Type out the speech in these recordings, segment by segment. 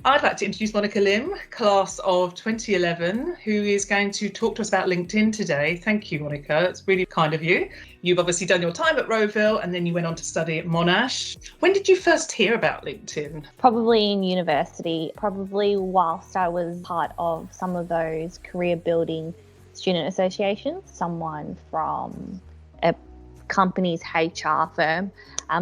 I'd like to introduce Monica Lim, class of 2011, who is going to talk to us about LinkedIn today. Thank you, Monica. It's really kind of you. You've obviously done your time at Rowville and then you went on to study at Monash. When did you first hear about LinkedIn? Probably in university, probably whilst I was part of some of those career building student associations. Someone from a company's HR firm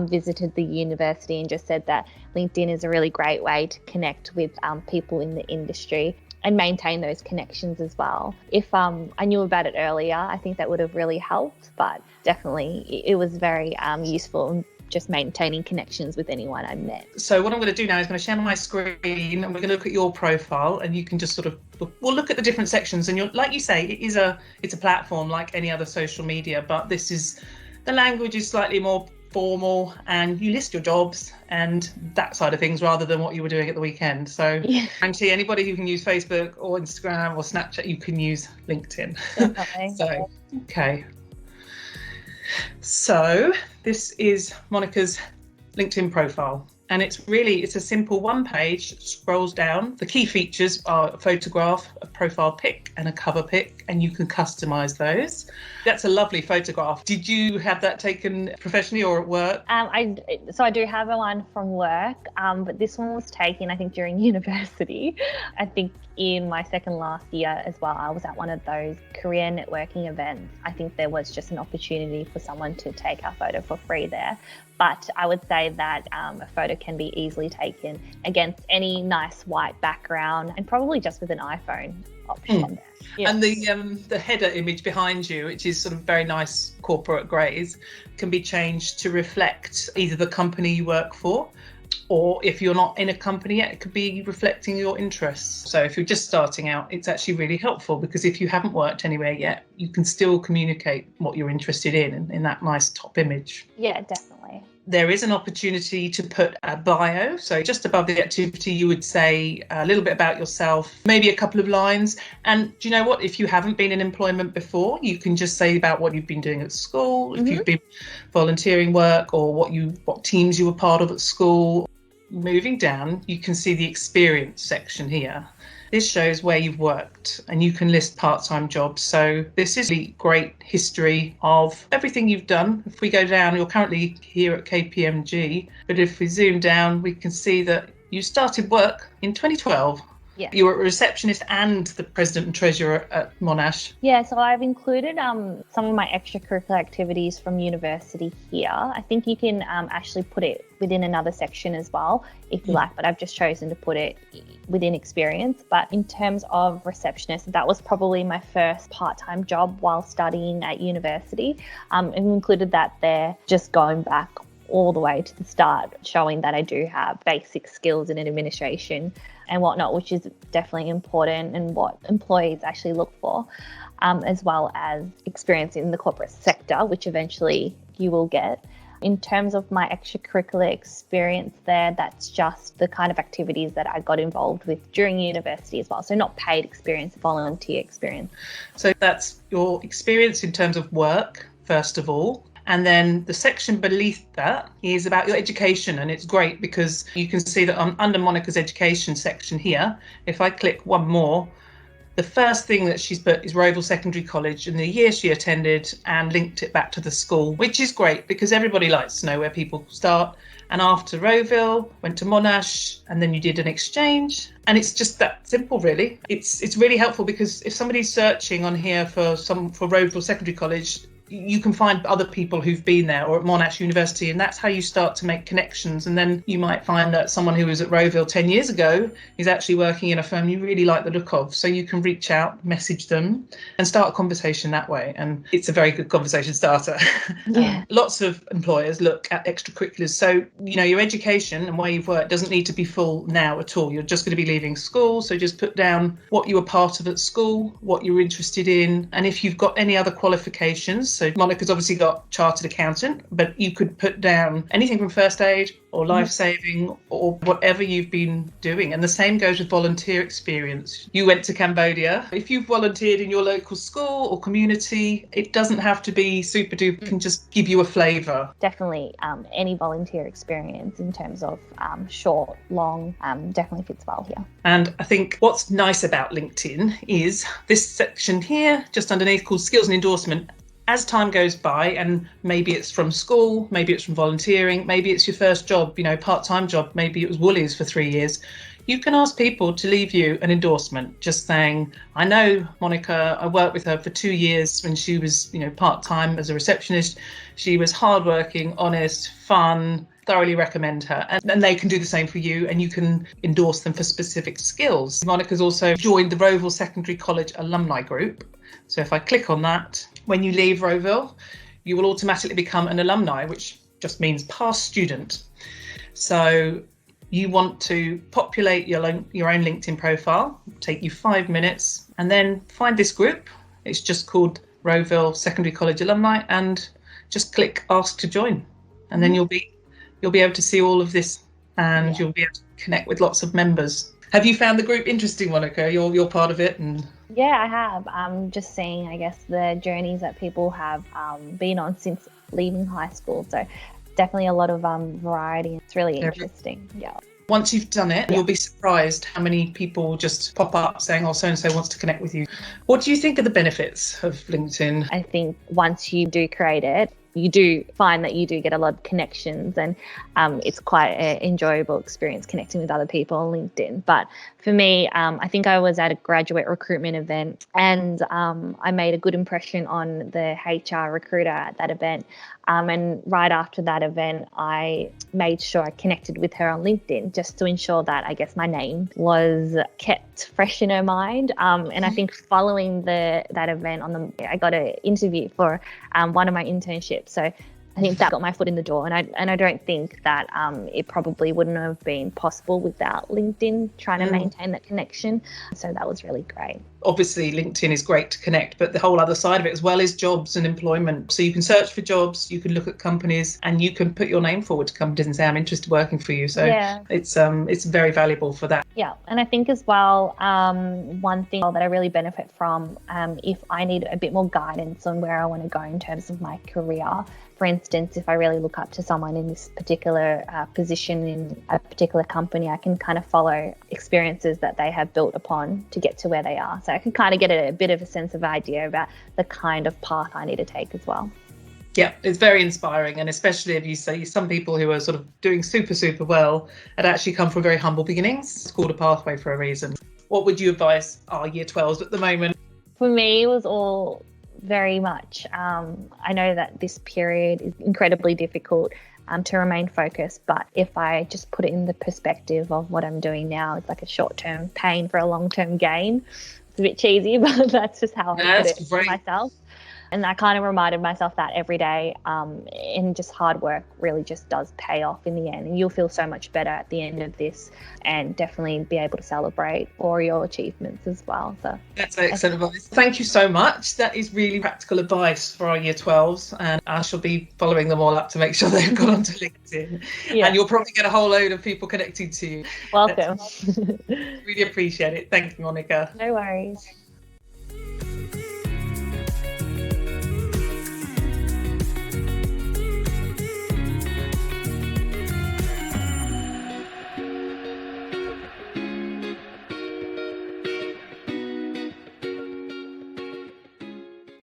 visited the university and just said that LinkedIn is a really great way to connect with people in the industry and maintain those connections as well. If I knew about it earlier, I think that would have really helped, but definitely it was very useful in just maintaining connections with anyone I met. So what I'm going to do now is I'm going to share my screen and we're going to look at your profile, and you can just we'll look at the different sections. And like you say, it's a platform like any other social media, but the language is slightly more formal and you list your jobs and that side of things rather than what you were doing at the weekend. So actually anybody who can use Facebook or Instagram or Snapchat, you can use LinkedIn. Definitely. So this is Monica's LinkedIn profile. And it's a simple one page, scrolls down. The key features are a photograph, a profile pic and a cover pic, and you can customize those. That's a lovely photograph. Did you have that taken professionally or at work? So I do have one from work, but this one was taken, I think, during university. I think in my second last year as well, I was at one of those career networking events. I think there was just an opportunity for someone to take our photo for free there. But I would say that a photo can be easily taken against any nice white background and probably just with an iPhone option. Yes. And the header image behind you, which is sort of very nice corporate greys, can be changed to reflect either the company you work for, or if you're not in a company yet, it could be reflecting your interests. So if you're just starting out, it's actually really helpful because if you haven't worked anywhere yet, you can still communicate what you're interested in that nice top image. Yeah, definitely. There is an opportunity to put a bio. So just above the activity, you would say a little bit about yourself, maybe a couple of lines. And do you know what? If you haven't been in employment before, you can just say about what you've been doing at school, if you've been volunteering work or what teams you were part of at school. Moving down, you can see the experience section here. This shows where you've worked and you can list part-time jobs. So this is a great history of everything you've done. If we go down, you're currently here at KPMG, but if we zoom down, we can see that you started work in 2012. Yeah. You were a receptionist and the president and treasurer at Monash. Yeah, so I've included some of my extracurricular activities from university here. I think you can actually put it within another section as well, if you like, but I've just chosen to put it within experience. But in terms of receptionist, that was probably my first part-time job while studying at university. And included that there, just going back all the way to the start, showing that I do have basic skills in administration and whatnot, which is definitely important and what employees actually look for, as well as experience in the corporate sector, which eventually you will get. In terms of my extracurricular experience there, that's just the kind of activities that I got involved with during university as well. So not paid experience, volunteer experience. So that's your experience in terms of work, first of all. And then the section beneath that is about your education. And it's great because you can see that under Monica's education section here, if I click one more, the first thing that she's put is Rowville Secondary College and the year she attended and linked it back to the school, which is great because everybody likes to know where people start. And after Rowville, went to Monash, and then you did an exchange. And it's just that simple, really. It's really helpful because if somebody's searching on here for Rowville Secondary College, you can find other people who've been there or at Monash University, and that's how you start to make connections. And then you might find that someone who was at Rowville 10 years ago is actually working in a firm you really like the look of. So you can reach out, message them and start a conversation that way. And it's a very good conversation starter. Yeah. Lots of employers look at extracurriculars. So, your education and where you've worked doesn't need to be full now at all. You're just going to be leaving school. So just put down what you were part of at school, what you were interested in. And if you've got any other qualifications, So Monica's obviously got chartered accountant, but you could put down anything from first aid or life saving or whatever you've been doing. And the same goes with volunteer experience. You went to Cambodia. If you've volunteered in your local school or community, it doesn't have to be super duper. It can just give you a flavour. Definitely any volunteer experience in terms of short, long, definitely fits well here. And I think what's nice about LinkedIn is this section here, just underneath, called skills and endorsement. As time goes by, and maybe it's from school, maybe it's from volunteering, maybe it's your first job, part-time job, maybe it was Woolies for 3 years, you can ask people to leave you an endorsement, just saying, I know Monica, I worked with her for 2 years when she was, part-time as a receptionist. She was hardworking, honest, fun, thoroughly recommend her. And they can do the same for you, and you can endorse them for specific skills. Monica's also joined the Rowville Secondary College Alumni Group. So if I click on that, when you leave Rowville, you will automatically become an alumni, which just means past student. So you want to populate your own LinkedIn profile, take you 5 minutes, and then find this group. It's just called Rowville Secondary College Alumni, and just click Ask to Join. And then you'll be able to see all of this, and you'll be able to connect with lots of members. Have you found the group interesting, Monica? You're part of it, and yeah, I have. Just seeing, I guess, the journeys that people have been on since leaving high school. So definitely a lot of variety. It's really interesting. Yeah. Once you've done it, you'll be surprised how many people just pop up saying, oh, so-and-so wants to connect with you. What do you think are the benefits of LinkedIn? I think once you do create it, you do find that you do get a lot of connections, and it's quite an enjoyable experience connecting with other people on LinkedIn. But for me, I think I was at a graduate recruitment event, and I made a good impression on the HR recruiter at that event. And right after that event, I made sure I connected with her on LinkedIn just to ensure that, I guess, my name was kept fresh in her mind. And I think following that event, I got an interview for one of my internships. So I think that got my foot in the door, and I don't think that it probably wouldn't have been possible without LinkedIn trying to maintain that connection. So that was really great. Obviously, LinkedIn is great to connect, but the whole other side of it as well is jobs and employment. So you can search for jobs, you can look at companies, and you can put your name forward to companies and say, I'm interested in working for you. So it's very valuable for that. Yeah, and I think as well, one thing that I really benefit from, if I need a bit more guidance on where I want to go in terms of my career. For instance, if I really look up to someone in this particular position in a particular company, I can kind of follow experiences that they have built upon to get to where they are. So I can kind of get a bit of a sense of idea about the kind of path I need to take as well. Yeah, it's very inspiring. And especially if you see some people who are sort of doing super, super well and actually come from very humble beginnings. It's called a pathway for a reason. What would you advise our year 12s at the moment? For me, it was all very much. I know that this period is incredibly difficult to remain focused, but if I just put it in the perspective of what I'm doing now, it's like a short-term pain for a long-term gain. It's a bit cheesy, but that's just how I put it for myself. And I kind of reminded myself that every day, and just hard work really just does pay off in the end. And you'll feel so much better at the end of this, and definitely be able to celebrate all your achievements as well. So that's excellent advice. Thank you so much. That is really practical advice for our year 12s, and I shall be following them all up to make sure they've got onto LinkedIn. And you'll probably get a whole load of people connecting to you. Welcome. Really appreciate it. Thank you, Monica. No worries.